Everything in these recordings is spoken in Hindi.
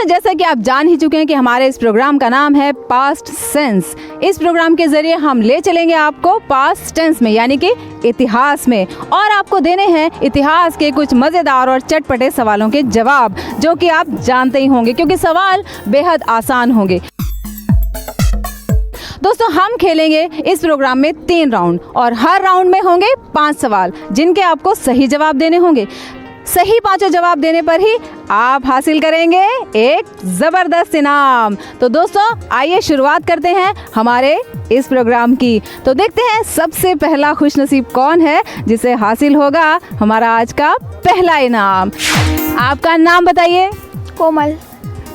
जैसा कि आप जान ही चुके हैं कि हमारे इस प्रोग्राम का नाम है पास्ट सेंस। इस प्रोग्राम के जरिए हम ले चलेंगे आपको पास्ट टेंस में, यानी कि इतिहास में, और आपको देने हैं इतिहास के कुछ मज़ेदार और चटपटे सवालों के जवाब, जो कि आप जानते ही होंगे क्योंकि सवाल बेहद आसान होंगे। दोस्तों, हम खेलेंगे इस प्रोग्राम में 3 राउंड और हर राउंड में होंगे 5 सवाल जिनके आपको सही जवाब देने होंगे। सही 5 जवाब देने पर ही आप हासिल करेंगे एक ज़बरदस्त इनाम। तो दोस्तों, आइए शुरुआत करते हैं हमारे इस प्रोग्राम की। तो देखते हैं सबसे पहला खुशनसीब कौन है जिसे हासिल होगा हमारा आज का पहला इनाम। आपका नाम बताइए। कोमल।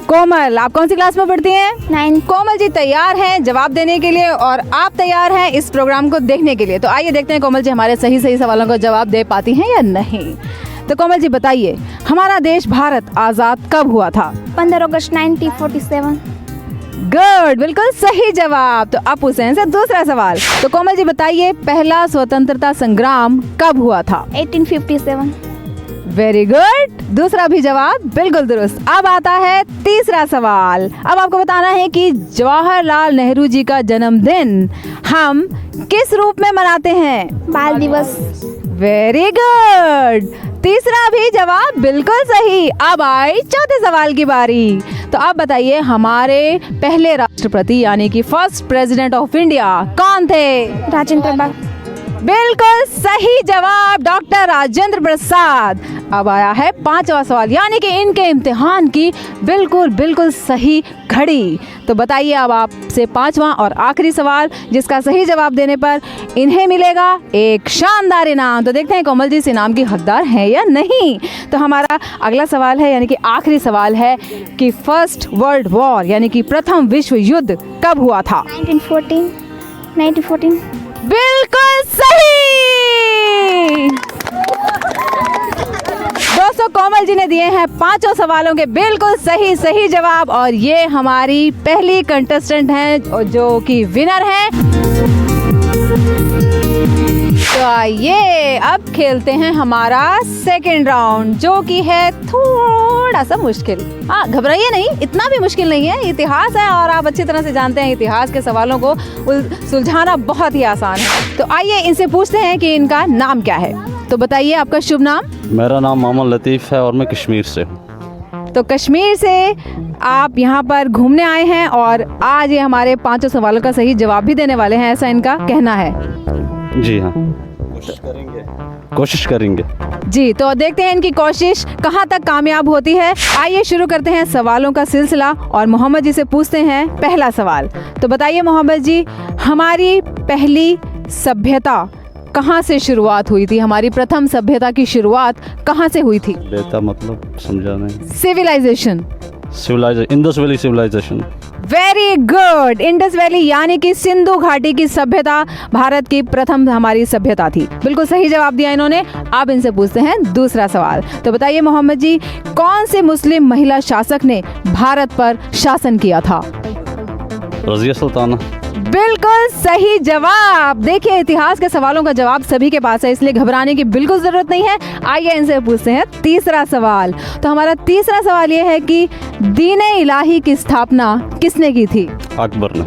कोमल, आप कौन सी क्लास में पढ़ती हैं? 9। कोमल जी तैयार हैं जवाब देने के लिए और आप तैयार हैं इस प्रोग्राम को देखने के लिए। तो आइए देखते हैं कोमल जी हमारे सही सवालों का जवाब दे पाती हैं या नहीं। तो कोमल जी बताइए, हमारा देश भारत आज़ाद कब हुआ था? 15 अगस्त 1947। गुड, बिल्कुल सही जवाब। तो अब हुसैन से दूसरा सवाल। तो कोमल जी बताइए, पहला स्वतंत्रता संग्राम कब हुआ था? 1857। वेरी गुड, दूसरा भी जवाब बिल्कुल दुरुस्त। अब आता है तीसरा सवाल। अब आपको बताना है कि जवाहरलाल नेहरू जी का जन्मदिन हम किस रूप में मनाते हैं? बाल दिवस। वेरी गुड, तीसरा भी जवाब बिल्कुल सही। अब आई चौथे सवाल की बारी। तो आप बताइए, हमारे पहले राष्ट्रपति यानी कि फर्स्ट प्रेसिडेंट ऑफ इंडिया कौन थे? राजेंद्र प्रसाद। बिल्कुल सही जवाब, डॉक्टर राजेंद्र प्रसाद। अब आया है 5वां सवाल, यानी कि इनके इम्तिहान की बिल्कुल सही घड़ी। तो बताइए अब आपसे 5वां और आखिरी सवाल, जिसका सही जवाब देने पर इन्हें मिलेगा एक शानदार इनाम। तो देखते हैं कोमल जी इस इनाम की हकदार हैं या नहीं। तो हमारा अगला सवाल है, यानी कि आखिरी सवाल है कि फर्स्ट वर्ल्ड वॉर यानी कि प्रथम विश्व युद्ध कब हुआ था? 1914। बिल्कुल सही। दोस्तों, कोमल जी ने दिए हैं 5 सवालों के बिल्कुल सही जवाब और ये हमारी पहली कंटेस्टेंट हैं जो कि विनर हैं। तो आइए अब खेलते हैं हमारा सेकंड राउंड, जो कि है थोड़ा सा मुश्किल। हाँ, घबराइए नहीं, इतना भी मुश्किल नहीं है। इतिहास है और आप अच्छी तरह से जानते हैं इतिहास के सवालों को सुलझाना बहुत ही आसान है। तो आइए इनसे पूछते हैं कि इनका नाम क्या है। तो बताइए आपका शुभ नाम। मेरा नाम मोहम्मद लतीफ़ है और मैं कश्मीर से हूँ। तो कश्मीर से आप यहाँ पर घूमने आए हैं और आज ये हमारे 5 सवालों का सही जवाब भी देने वाले हैं, ऐसा इनका कहना है। जी हाँ, कोशिश करेंगे जी। तो देखते हैं इनकी कोशिश कहाँ तक कामयाब होती है। आइए शुरू करते हैं सवालों का सिलसिला और मोहम्मद जी से पूछते हैं पहला सवाल। तो बताइए मोहम्मद जी, हमारी पहली सभ्यता कहाँ से शुरुआत हुई थी? हमारी प्रथम सभ्यता की शुरुआत कहाँ से हुई थी? बेटा मतलब समझा नहीं। Civilisation. Indus valley civilisation. Very good, Indus valley यानी कि सिंधु घाटी की सभ्यता भारत की प्रथम हमारी सभ्यता थी। बिल्कुल सही जवाब दिया इन्होंने। अब इनसे पूछते हैं दूसरा सवाल। तो बताइए मोहम्मद जी, कौन से मुस्लिम महिला शासक ने भारत पर शासन किया था? रज़िया सुल्ताना। बिल्कुल सही जवाब। देखिए, इतिहास के सवालों का जवाब सभी के पास है, इसलिए घबराने की बिल्कुल जरूरत नहीं है। आइए इनसे पूछते हैं तीसरा सवाल। तो हमारा तीसरा सवाल ये है कि दीन इलाही की स्थापना किसने की थी? अकबर ने।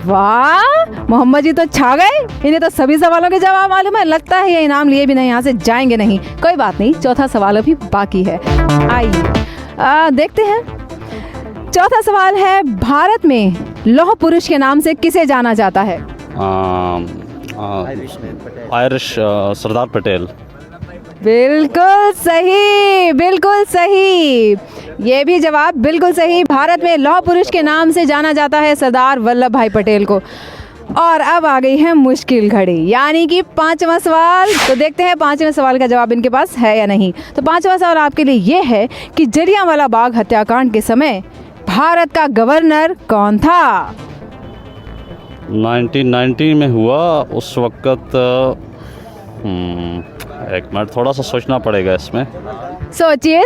वाह, मोहम्मद जी तो छा गए, इन्हें तो सभी सवालों के जवाब मालूम है। लगता है ये इनाम लिए बिना यहाँ से जाएंगे नहीं। कोई बात नहीं, चौथा सवाल अभी बाकी है। आइए देखते हैं। चौथा सवाल है, भारत में लौह पुरुष के नाम से किसे जाना जाता है? आयरिश सरदार पटेल। बिल्कुल सही, बिल्कुल सही। ये भी जवाब बिल्कुल सही। भारत में लौह पुरुष के नाम से जाना जाता है सरदार वल्लभ भाई पटेल को। और अब आ गई है मुश्किल घड़ी, यानी कि 5वां सवाल। तो देखते हैं 5वें सवाल का जवाब इनके पास है या नहीं। तो 5वां सवाल आपके लिए ये है कि जलियांवाला बाग हत्याकांड के समय भारत का गवर्नर कौन था? 1919 में हुआ उस वक़्त। एक मिनट, थोड़ा सा सोचना पड़ेगा इसमें। सोचिए।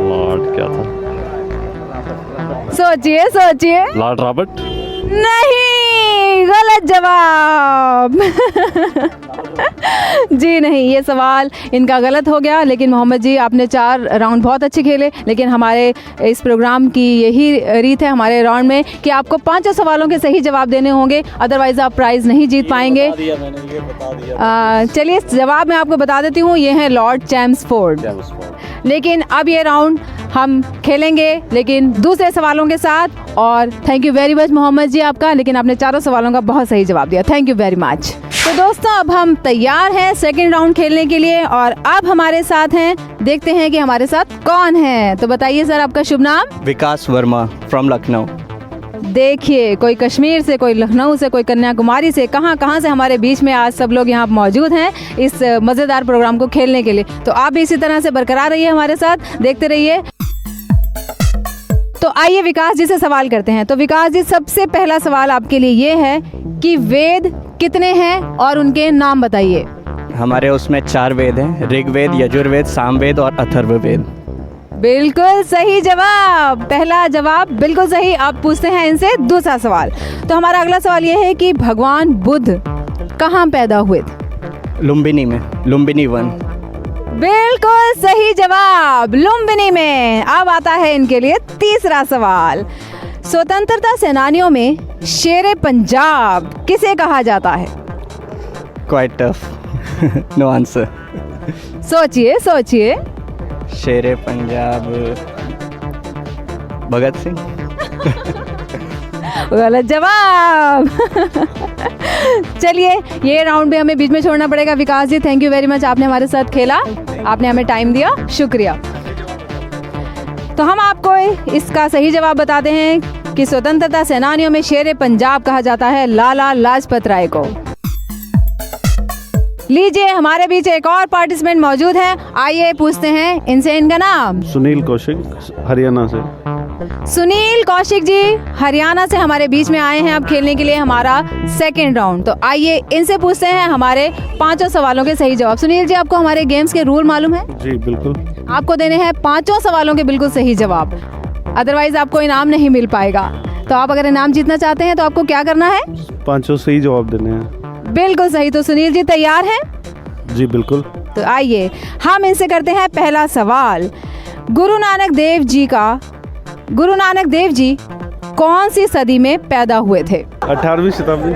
लॉर्ड क्या था? सोचिए। Lord Robert. नहीं, गलत जवाब। जवाब। जी नहीं, ये सवाल इनका गलत हो गया। लेकिन मोहम्मद जी, आपने 4 राउंड बहुत अच्छे खेले। लेकिन हमारे इस प्रोग्राम की यही रीत है हमारे राउंड में कि आपको 5 सवालों के सही जवाब देने होंगे, अदरवाइज आप प्राइज़ नहीं जीत पाएंगे। चलिए, जवाब मैं आपको बता देती हूँ, ये हैं लॉर्ड चैम्सफोर्ड। लेकिन अब ये राउंड हम खेलेंगे, लेकिन दूसरे सवालों के साथ। और thank you very much Mohammad ji आपका, लेकिन आपने 4 सवालों का बहुत सही जवाब दिया। Thank you very much. तो दोस्तों, अब हम तैयार हैं सेकंड राउंड खेलने के लिए, और अब हमारे साथ हैं, देखते हैं कि हमारे साथ कौन है। तो बताइए सर, आपका शुभ नाम? विकास वर्मा फ्रॉम लखनऊ। देखिए, कोई कश्मीर से, कोई लखनऊ से, कोई कन्याकुमारी से, कहाँ से हमारे बीच में आज सब लोग यहाँ मौजूद हैं इस मज़ेदार प्रोग्राम को खेलने के लिए। तो आप भी इसी तरह से बरकरार रहिए हमारे साथ, देखते रहिए। तो आइए विकास जी से सवाल करते हैं। तो विकास जी, सबसे पहला सवाल आपके लिए ये है कि वेद कितने हैं और उनके नाम बताइए। हमारे उसमें 4 वेद हैं, ऋग्वेद, यजुर्वेद, सामवेद और अथर्ववेद। बिल्कुल सही जवाब, पहला जवाब बिल्कुल सही। आप पूछते हैं इनसे दूसरा सवाल। तो हमारा अगला सवाल ये है कि भगवान बुद्ध कहाँ पैदा हुए थे? लुम्बिनी में, लुम्बिनी वन। बिल्कुल सही जवाब, लुम्बिनी में। अब आता है इनके लिए तीसरा सवाल। स्वतंत्रता सेनानियों में शेरे पंजाब किसे कहा जाता है? Quite tough. No answer. सोचिए। शेरे पंजाब, भगत सिंह। गलत जवाब। चलिए, ये राउंड भी हमें बीच में छोड़ना पड़ेगा। विकास जी, थैंक यू वेरी मच, आपने हमारे साथ खेला, आपने हमें टाइम दिया, शुक्रिया। तो हम आपको इसका सही जवाब बताते हैं कि स्वतंत्रता सेनानियों में शेरे पंजाब कहा जाता है लाला लाजपत राय को। लीजिए, हमारे बीच एक और पार्टिसिपेंट मौजूद हैं। आइए पूछते हैं इनसे इनका नाम। सुनील कौशिक, हरियाणा से। सुनील कौशिक जी हरियाणा से हमारे बीच में आए हैं अब खेलने के लिए हमारा सेकंड राउंड। तो आइए इनसे पूछते हैं हमारे 5 सवालों के सही जवाब। सुनील जी, आपको हमारे गेम्स के रूल मालूम है? जी बिल्कुल। आपको देने हैं 5 सवालों के बिल्कुल सही जवाब, अदरवाइज आपको इनाम नहीं मिल पाएगा। तो आप अगर इनाम जीतना चाहते हैं तो आपको क्या करना है? 5 सही जवाब देने हैं। बिल्कुल सही। तो सुनील जी तैयार हैं? जी बिल्कुल। तो आइए हम इनसे करते हैं पहला सवाल। गुरु नानक देव जी कौन सी सदी में पैदा हुए थे? 18वीं शताब्दी।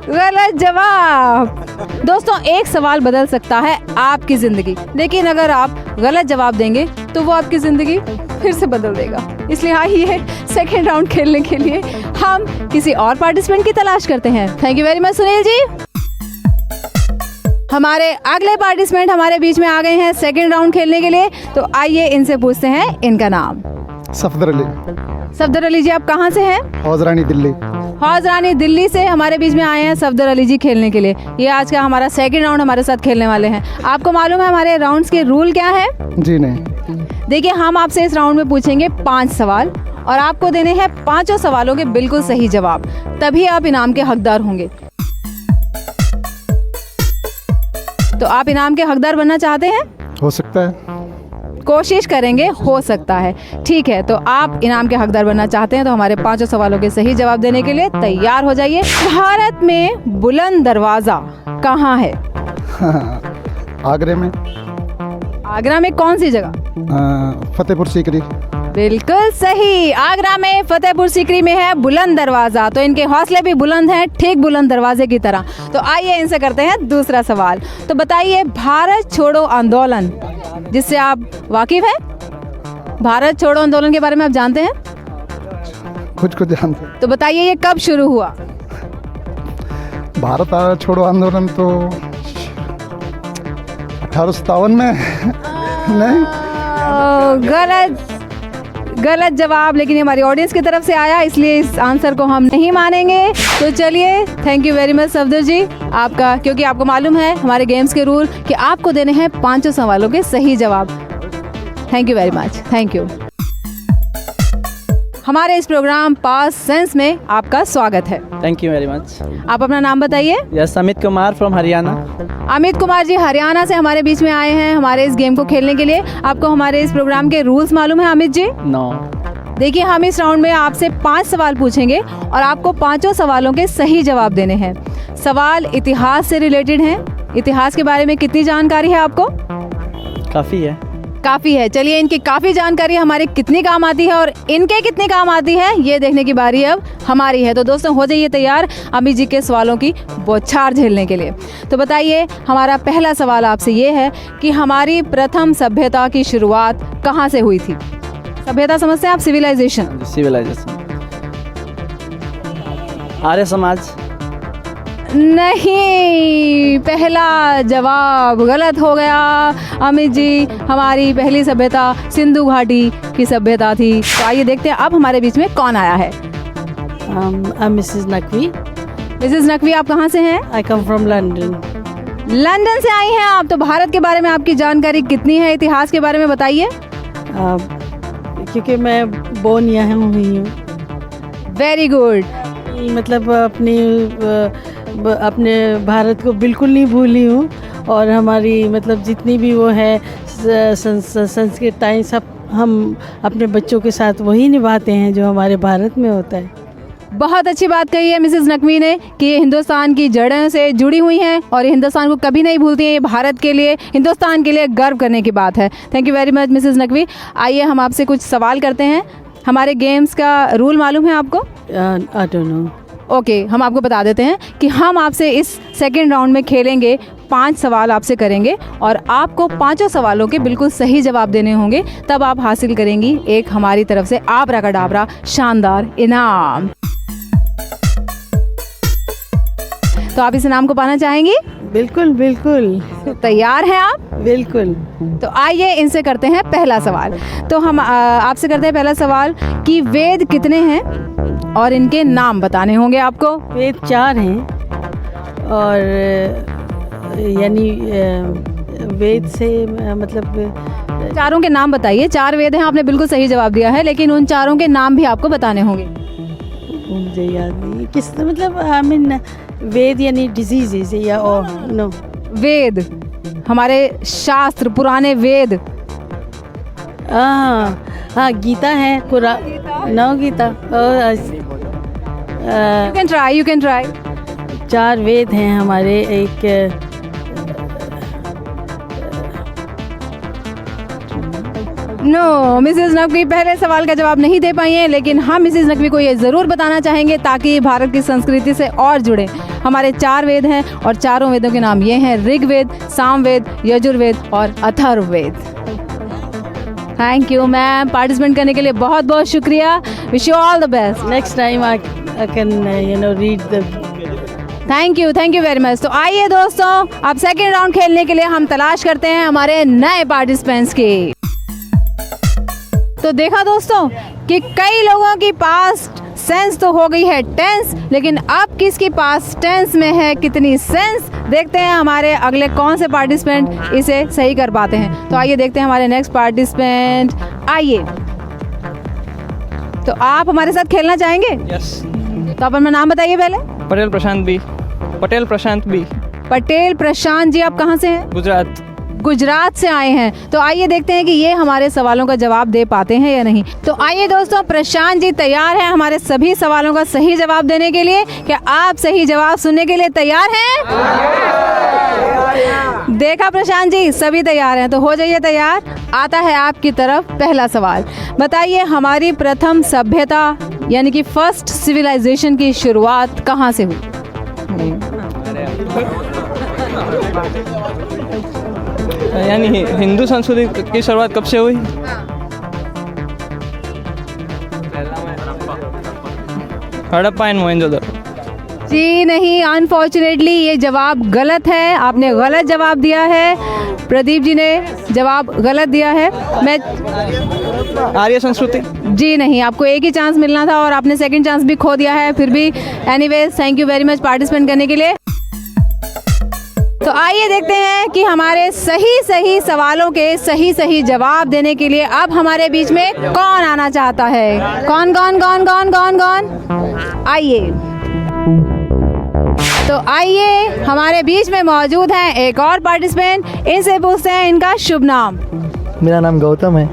गलत जवाब। दोस्तों, एक सवाल बदल सकता है आपकी जिंदगी, लेकिन अगर आप गलत जवाब देंगे तो वो आपकी जिंदगी फिर से बदल देगा। इसलिए आइए सेकेंड राउंड खेलने के लिए हम किसी और पार्टिसिपेंट की तलाश करते हैं। Thank you very much Sunil ji. हमारे अगले पार्टिसिपेंट हमारे बीच में आ गए हैं सेकेंड राउंड खेलने के लिए। तो आइए इनसे पूछते हैं इनका नाम। सफदर अली। सफदर अली जी, आप कहाँ से हैं? हौजरानी दिल्ली। हौजरानी दिल्ली से हमारे बीच में आए हैं सफदर अली जी खेलने के लिए। ये आज का हमारा सेकंड राउंड हमारे साथ खेलने वाले हैं। आपको मालूम है हमारे राउंड्स के रूल क्या है? जी नहीं। देखिए, हम आपसे इस राउंड में पूछेंगे 5 सवाल और आपको देने हैं 5 सवालों के बिल्कुल सही जवाब, तभी आप इनाम के हकदार होंगे। तो आप इनाम के हकदार बनना चाहते हैं? हो सकता है। कोशिश करेंगे, हो सकता है। ठीक है, तो आप इनाम के हकदार बनना चाहते हैं तो हमारे 5 सवालों के सही जवाब देने के लिए तैयार हो जाइए। भारत में बुलंद दरवाजा कहाँ है? आगरे में। आगरा में कौन सी जगह? फतेहपुर सीकरी। बिल्कुल सही, आगरा में फतेहपुर सीकरी में है बुलंद दरवाजा। तो इनके हौसले भी बुलंद हैं, ठीक बुलंद दरवाजे की तरह। तो आइए इनसे करते हैं दूसरा सवाल। तो बताइए, भारत छोड़ो आंदोलन जिससे आप वाकिफ हैं, भारत छोड़ो आंदोलन के बारे में आप जानते हैं? कुछ जानते। तो बताइए ये कब शुरू हुआ? भारत छोड़ो आंदोलन तो 1857 में। नहीं, गलत जवाब, लेकिन ये हमारी ऑडियंस की तरफ से आया, इसलिए इस आंसर को हम नहीं मानेंगे। तो चलिए, thank you very much Safdar ji आपका, क्योंकि आपको मालूम है हमारे गेम्स के रूल कि आपको देने हैं 5 सवालों के सही जवाब। Thank you very much, thank you. हमारे इस प्रोग्राम पास सेंस में आपका स्वागत है। Thank you very much. आप अपना नाम बताइए। Yes, Amit Kumar from Haryana. अमित कुमार जी हरियाणा से हमारे बीच में आए हैं हमारे इस गेम को खेलने के लिए। आपको हमारे इस प्रोग्राम के रूल्स मालूम है अमित जी? नो। देखिए, हम इस राउंड में आपसे 5 सवाल पूछेंगे और आपको पांचों सवालों के सही जवाब देने हैं। सवाल इतिहास से रिलेटेड हैं। इतिहास के बारे में कितनी जानकारी है आपको? काफ़ी है। काफ़ी है। चलिए, इनकी काफ़ी जानकारी हमारे कितनी काम आती है और इनके कितनी काम आती है, ये देखने की बारी अब हमारी है। तो दोस्तों, हो जाइए तैयार अम्मी जी के सवालों की बौछार झेलने के लिए। तो बताइए, हमारा पहला सवाल आपसे ये है कि हमारी प्रथम सभ्यता की शुरुआत कहाँ से हुई थी? सभ्यता समझते हैं आप? सिविलाइजेशन। सिविलाइजेशन, आर्य समाज। नहीं, पहला जवाब गलत हो गया अमित जी। हमारी पहली सभ्यता सिंधु घाटी की सभ्यता थी। तो आइए देखते हैं अब हमारे बीच में कौन आया है। मिसेस नकवी। मिसेस नकवी, आप कहाँ से हैं? आई कम फ्रॉम लंदन। लंदन से आई हैं आप। तो भारत के बारे में आपकी जानकारी कितनी है? इतिहास के बारे में बताइए। क्योंकि मैं बोर्न यहाँ हुई हूँ। Very good. मतलब अपने भारत को बिल्कुल नहीं भूली हूँ और हमारी मतलब जितनी भी वो है संस्कृताएँ सब हम अपने बच्चों के साथ वही निभाते हैं जो हमारे भारत में होता है। बहुत अच्छी बात कही है मिसेस नकवी ने कि ये हिंदुस्तान की जड़ों से जुड़ी हुई हैं और ये हिंदुस्तान को कभी नहीं भूलती हैं। ये भारत के लिए, हिंदुस्तान के लिए गर्व करने की बात है। Thank you very much Mrs Naqvi. आइए हम आपसे कुछ सवाल करते हैं। हमारे गेम्स का रूल मालूम है आपको? I don't know. ओके, हम आपको बता देते हैं कि हम आपसे इस सेकेंड राउंड में खेलेंगे। 5 सवाल आपसे करेंगे और आपको पांचों सवालों के बिल्कुल सही जवाब देने होंगे, तब आप हासिल करेंगी एक हमारी तरफ से आबराकडाबरा शानदार इनाम। तो आप इस इनाम को पाना चाहेंगी? बिल्कुल बिल्कुल। तैयार हैं आप? बिल्कुल। तो आइए इनसे करते हैं पहला सवाल। तो हम आपसे करते हैं पहला सवाल कि वेद कितने हैं और इनके नाम बताने होंगे आपको। वेद 4 हैं और यानी वेद से मतलब चारों के नाम बताइए। 4 वेद हैं, आपने बिल्कुल सही जवाब दिया है, लेकिन उन चारों के नाम भी आपको बताने होंगे। मुझे याद नहीं किस मतलब आई मीन वेद यानी डिजीजेस या और नो। वेद हमारे शास्त्र, पुराने वेद। हाँ, गीता है, कुरान, नौ Gita. You can try. 4 Ved हैं हमारे। एक नो, मिसेस नकवी पहले सवाल का जवाब नहीं दे पाई हैं, लेकिन हम मिसेस नकवी को ये ज़रूर बताना चाहेंगे ताकि भारत की संस्कृति से और जुड़े। हमारे 4 वेद हैं और चारों वेदों के नाम ये हैं: ऋग्वेद, सामवेद, यजुर्वेद और Atharvaveda. Thank you ma'am, participate करने के लिए बहुत बहुत शुक्रिया। Wish you all the best. Next time I can read the. Thank you very much. तो आइए दोस्तों, अब सेकेंड राउंड खेलने के लिए हम तलाश करते हैं हमारे नए पार्टिसिपेंट्स की। तो देखा दोस्तों कि कई लोगों की पास्ट सेंस तो हो गई है टेंस, लेकिन अब किसकी पास्ट टेंस में है कितनी सेंस, देखते हैं हमारे अगले कौन से पार्टिसिपेंट इसे सही कर पाते हैं। तो आइए देखते हैं हमारे नेक्स्ट पार्टिसिपेंट। आइए, तो आप हमारे साथ खेलना चाहेंगे? यस। तो आप अपना नाम बताइए पहले। पटेल प्रशांत बी। पटेल प्रशांत बी। पटेल प्रशांत जी, आप कहाँ से हैं? गुजरात। गुजरात से आए हैं। तो आइए देखते हैं कि ये हमारे सवालों का जवाब दे पाते हैं या नहीं। तो आइए दोस्तों, प्रशांत जी तैयार हैं हमारे सभी सवालों का सही जवाब देने के लिए। क्या आप सही जवाब सुनने के लिए तैयार हैं? देखा प्रशांत जी, सभी तैयार हैं। तो हो जाइए तैयार। आता है आपकी तरफ पहला सवाल। बताइए, हमारी प्रथम सभ्यता यानी कि फर्स्ट सिविलाइजेशन की शुरुआत कहाँ से हुई? यानी हिंदू संस्कृति की शुरुआत कब से हुई? हड़प्पा एंड मोहनजोदड़ो। जी नहीं, अनफॉर्चुनेटली ये जवाब गलत है। आपने गलत जवाब दिया है। प्रदीप जी ने जवाब गलत दिया है। मैं आर्य संस्कृति। जी नहीं, आपको एक ही चांस मिलना था और आपने सेकंड चांस भी खो दिया है। फिर भी anyways, thank you very much participate करने के लिए। तो आइए देखते हैं कि हमारे सही सवालों के सही जवाब देने के लिए अब हमारे बीच में कौन आना चाहता है। कौन? आइए। तो आइए, हमारे बीच में मौजूद हैं एक और पार्टिसिपेंट। इनसे पूछते हैं इनका शुभ नाम। मेरा नाम गौतम है।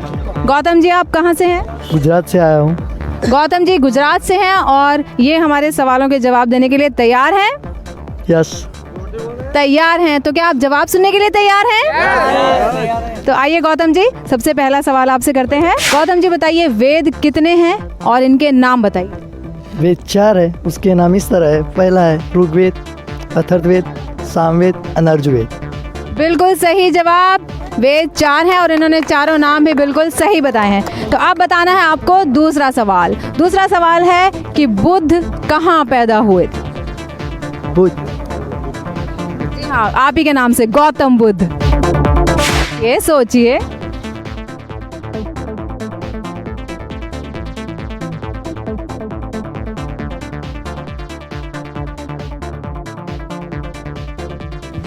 गौतम जी आप कहाँ से हैं? गुजरात से आया हूँ। गौतम जी गुजरात से हैं और ये हमारे सवालों के जवाब देने के लिए तैयार हैं? यस। तैयार हैं, तो क्या आप जवाब सुनने के लिए तैयार हैं? तो आइए गौतम जी, सबसे पहला सवाल आपसे करते हैं। गौतम जी बताइए, वेद कितने हैं और इनके नाम बताइए। वेद 4 है, उसके नाम इस तरह है। पहला है ऋग्वेद, अथर्ववेद, सामवेद, अनर्जुवेद। बिल्कुल सही जवाब। वेद 4 हैं और इन्होंने चारों नाम भी बिल्कुल सही बताए हैं। तो अब बताना है आपको दूसरा सवाल। दूसरा सवाल है कि बुद्ध कहाँ पैदा हुए थे? बुद्ध। जी हाँ, आप ही के नाम से, गौतम बुद्ध। ये सोचिए।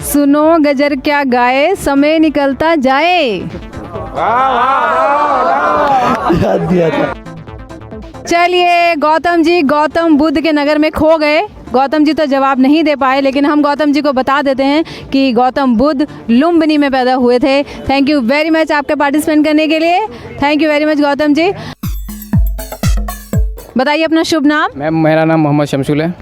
सुनो गजर क्या गाए, समय निकलता जाए। याद दिया था। चलिए गौतम जी गौतम बुद्ध के नगर में खो गए। गौतम जी तो जवाब नहीं दे पाए, लेकिन हम गौतम जी को बता देते हैं कि गौतम बुद्ध लुम्बिनी में पैदा हुए थे। थैंक यू वेरी मच आपके पार्टिसिपेंट करने के लिए। Thank you very much Gautam ji. बताइए अपना शुभ नाम। मैम मेरा नाम मोहम्मद शमसूल है।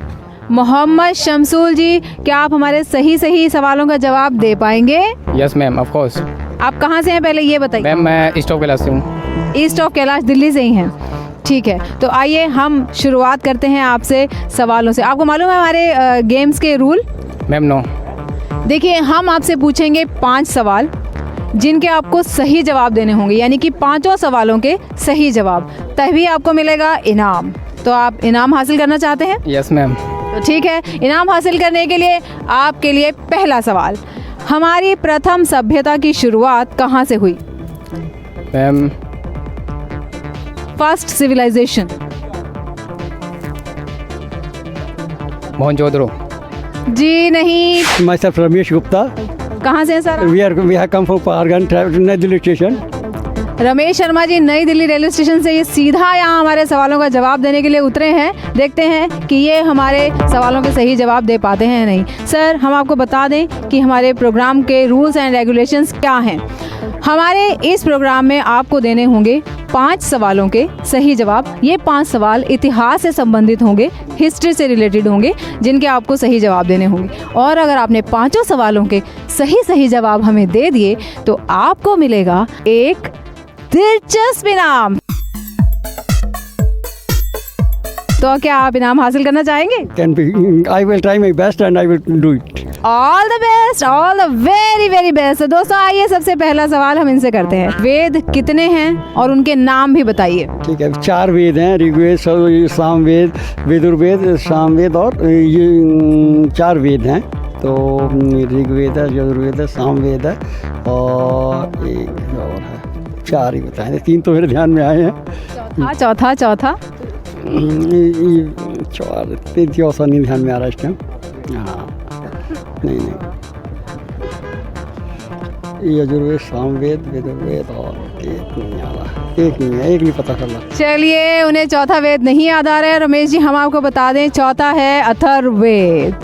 मोहम्मद शमसूल जी, क्या आप हमारे सही सवालों का जवाब दे पाएंगे? Yes ma'am, of course. आप कहाँ से हैं पहले ये बताइए। मैम मैं ईस्ट ऑफ कैलाश से हूँ। ईस्ट ऑफ कैलाश, दिल्ली से ही हैं। ठीक है, तो आइए हम शुरुआत करते हैं आपसे सवालों से। आपको मालूम है हमारे गेम्स के रूल? Ma'am no. देखिए, हम आपसे पूछेंगे 5 सवाल जिनके आपको सही जवाब देने होंगे, यानी कि 5 सवालों के सही जवाब, तभी आपको मिलेगा इनाम। तो आप इनाम हासिल करना चाहते हैं? Yes ma'am. तो ठीक है, इनाम हासिल करने के लिए आपके लिए पहला सवाल, हमारी प्रथम सभ्यता की शुरुआत कहाँ से हुई? Ma'am first civilisation. मोहनजोदड़ो। जी नहीं। Myself Ramesh Gupta. कहाँ से हैं सर? We have come from Pargan, Nई दिल्ली स्टेशन. रमेश शर्मा जी नई दिल्ली रेलवे स्टेशन से ये सीधा यहाँ हमारे सवालों का जवाब देने के लिए उतरे हैं। देखते हैं कि ये हमारे सवालों के सही जवाब दे पाते हैं या नहीं। सर, हम आपको बता दें कि हमारे प्रोग्राम के रूल्स एंड रेगुलेशंस क्या हैं। हमारे इस प्रोग्राम में आपको देने होंगे 5 सवालों के सही जवाब। ये 5 सवाल इतिहास से संबंधित होंगे, हिस्ट्री से रिलेटेड होंगे, जिनके आपको सही जवाब देने होंगे। और अगर आपने 5 सवालों के सही जवाब हमें दे दिए तो आपको मिलेगा एक दिलचस्प इनाम। तो क्या आप इनाम हासिल करना चाहेंगे? I will try my best and I will do it. All the best, all the very very best. दोस्तों आइए, सबसे पहला सवाल हम इनसे करते हैं। वेद कितने हैं और उनके नाम भी बताइए। ठीक है, 4 वेद हैं, ऋग्वेद, सामवेद, वेदुर्वेद, सामवेद और ये 4 वेद हैं। तो ऋग्वेद है, यजुर्वेद है, सामवेद है और एक और है। 4 ही बताएं, 3 तो मेरे ध्यान में आए हैं। चौथा चौथा नहीं ध्यान में आ रहा इस टाइम। हाँ, नहीं यजुर्वेद, सामवेद, वेदुर्वेद और एक नहीं आ रहा। एक नहीं पता कर ला। चलिए, उन्हें चौथा वेद नहीं याद आ रहा है। रमेश जी, हम आपको बता दें, चौथा है अथर्ववेद।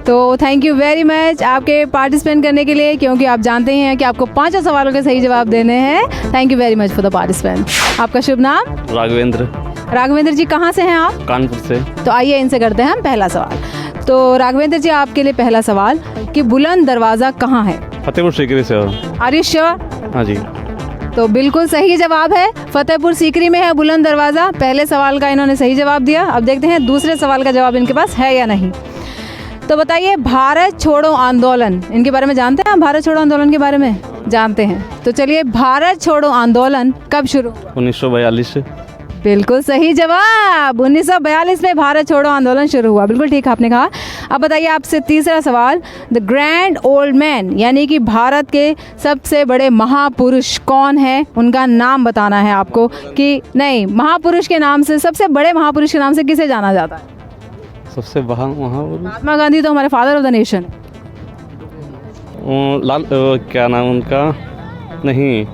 तो थैंक यू वेरी मच आपके पार्टिसिपेंट करने के लिए, क्योंकि आप जानते हैं कि आपको 5 सवालों के सही जवाब देने हैं। Thank you very much for the participant. आपका शुभ नाम? राघवेंद्र। राघवेंद्र जी कहाँ से हैं आप? कानपुर से। तो आइए इनसे करते हैं हम पहला सवाल। तो राघवेंद्र जी, आपके लिए पहला सवाल कि बुलंद दरवाज़ा कहाँ है? फतेहपुर सीकरी से। Are you sure? हाँ जी। तो बिल्कुल सही जवाब है, फतेहपुर सीकरी में है बुलंद दरवाज़ा। पहले सवाल का इन्होंने सही जवाब दिया। अब देखते हैं दूसरे सवाल का जवाब इनके पास है या नहीं। तो बताइए, भारत छोड़ो आंदोलन, इनके बारे में जानते हैं आप? भारत छोड़ो आंदोलन के बारे में जानते हैं? तो चलिए, भारत छोड़ो आंदोलन कब शुरू? 1942 से। बिल्कुल सही जवाब। 1942 में भारत छोड़ो आंदोलन शुरू हुआ। बिल्कुल ठीक आपने कहा। अब बताइए आपसे तीसरा सवाल, द ग्रैंड ओल्ड मैन, यानी कि भारत के सबसे बड़े महापुरुष कौन है? उनका नाम बताना है आपको। कि नहीं, महापुरुष के नाम से, सबसे बड़े महापुरुष के नाम से किसे जाना जाता है? सबसे वहाँ महात्मा गांधी तो हमारे फादर ऑफ द नेशन। क्या नाम उनका? नहीं,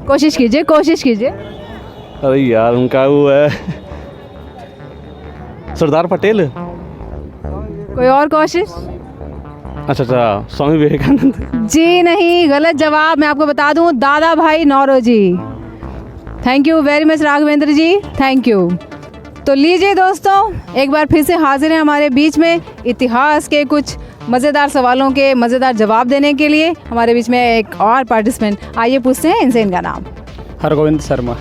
कोशिश कीजिए। अरे यार, उनका वो है सरदार पटेल। कोई और कोशिश? अच्छा स्वामी विवेकानंद। जी नहीं, गलत जवाब। मैं आपको बता दूं, Dadabhai Naoroji. Thank you very much Raghavendra ji, thank you. तो लीजिए दोस्तों, एक बार फिर से हाजिर हैं हमारे बीच में इतिहास के कुछ मज़ेदार सवालों के मज़ेदार जवाब देने के लिए। हमारे बीच में एक और पार्टिसिपेंट, आइए पूछते हैं इनसे इनका नाम। हरगोविंद शर्मा,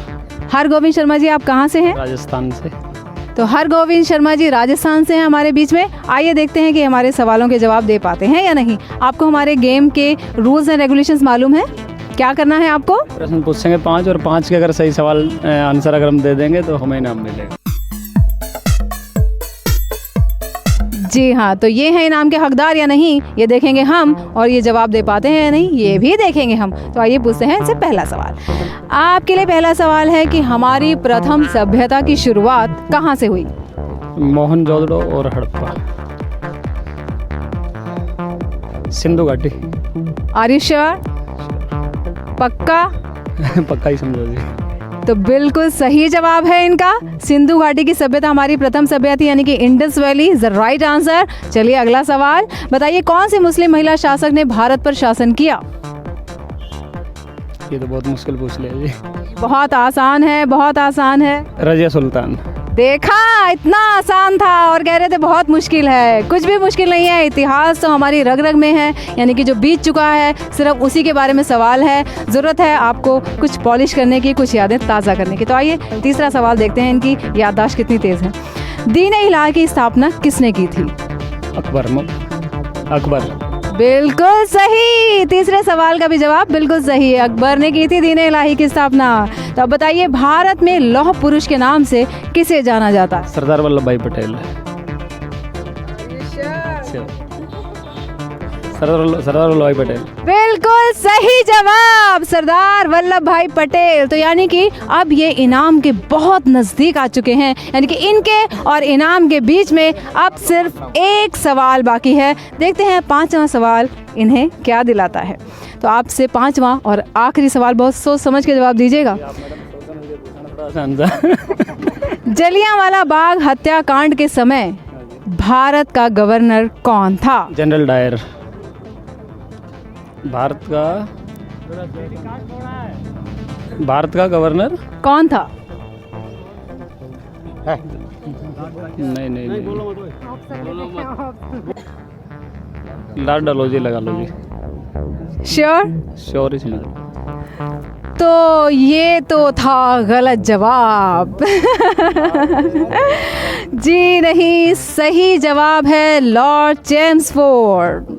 हरगोविंद शर्मा जी, आप कहाँ से हैं? राजस्थान से। तो हरगोविंद शर्मा जी राजस्थान से हैं हमारे बीच में। आइए देखते हैं कि हमारे सवालों के जवाब दे पाते हैं या नहीं। आपको हमारे गेम के रूल्स एंड रेगुलेशंस मालूम है? क्या करना है आपको? प्रश्न पूछेंगे 5 और 5 के अगर सही सवाल आंसर अगर हम दे देंगे तो हमें इनाम मिलेगा। जी हाँ, तो ये है इनाम के हकदार या नहीं, ये देखेंगे हम, और ये जवाब दे पाते हैं या नहीं, ये भी देखेंगे हम। तो आइए पूछते हैं इनसे पहला सवाल। आपके लिए पहला सवाल है कि हमारी प्रथम सभ्यता की शुरुआत कहाँ से हुई? मोहनजोदड़ो और हड़प्पा, सिंधु घाटी। Are you sure? पक्का? पक्का ही समझो जी। तो बिल्कुल सही जवाब है इनका। सिंधु घाटी की सभ्यता हमारी प्रथम सभ्यता थी, यानी कि Indus valley is the right answer. चलिए अगला सवाल, बताइए कौन सी मुस्लिम महिला शासक ने भारत पर शासन किया? ये तो बहुत मुश्किल पूछ लिया जी। बहुत आसान है, बहुत आसान है। रजिया सुल्तान। देखा, इतना आसान था और कह रहे थे बहुत मुश्किल है। कुछ भी मुश्किल नहीं है, इतिहास तो हमारी रग रग में है, यानी कि जो बीत चुका है सिर्फ उसी के बारे में सवाल है। ज़रूरत है आपको कुछ पॉलिश करने की, कुछ यादें ताज़ा करने की। तो आइए तीसरा सवाल देखते हैं, इनकी याददाश्त कितनी तेज़ है। दीन इलाही की स्थापना किसने की थी? अकबर। बिल्कुल सही। तीसरे सवाल का भी जवाब बिल्कुल सही है, अकबर ने की थी दीन इलाही की स्थापना। तो अब बताइए, भारत में लौह पुरुष के नाम से किसे जाना जाता है? सरदार वल्लभ भाई पटेल। सरदार वल्लभ भाई पटेल। बिल्कुल सही जवाब, सरदार वल्लभ भाई पटेल। तो यानी कि अब ये इनाम के बहुत नज़दीक आ चुके हैं, यानी कि इनके और इनाम के बीच में अब सिर्फ एक सवाल बाकी है। देखते हैं पांचवा सवाल इन्हें क्या दिलाता है। तो आपसे पांचवा और आखिरी सवाल, बहुत सोच समझ के जवाब दीजिएगा। जलियांवाला बाग हत्याकांड के समय भारत का गवर्नर कौन था? General Dyer. भारत का गवर्नर कौन था? नहीं। लाड डालो जी, लगा लो जी। श्योर ही समझ। तो ये तो था गलत जवाब। जी नहीं, सही जवाब है लॉर्ड चेम्सफोर्ड।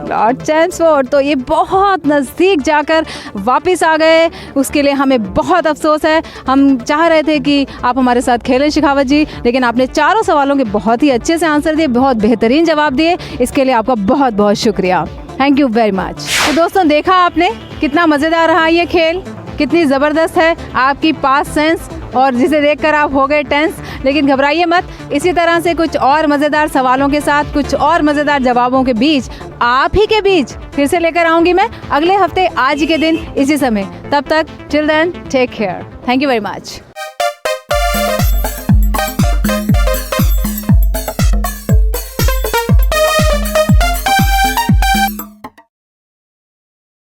Lord Chelmsford. तो ये बहुत नज़दीक जाकर वापस आ गए, उसके लिए हमें बहुत अफसोस है। हम चाह रहे थे कि आप हमारे साथ खेलें शेखावत जी, लेकिन आपने चारों सवालों के बहुत ही अच्छे से आंसर दिए, बहुत बेहतरीन जवाब दिए। इसके लिए आपका बहुत बहुत शुक्रिया, थैंक यू वेरी मच। तो दोस्तों, देखा आपने कितना मज़ेदार रहा ये खेल, कितनी ज़बरदस्त है आपकी पास्ट सेंस, और जिसे देखकर आप हो गए टेंस। लेकिन घबराइए मत, इसी तरह से कुछ और मज़ेदार सवालों के साथ, कुछ और मज़ेदार जवाबों के बीच, आप ही के बीच फिर से लेकर आऊँगी मैं अगले हफ्ते आज ही के दिन इसी समय। तब तक till then take care, thank you very much.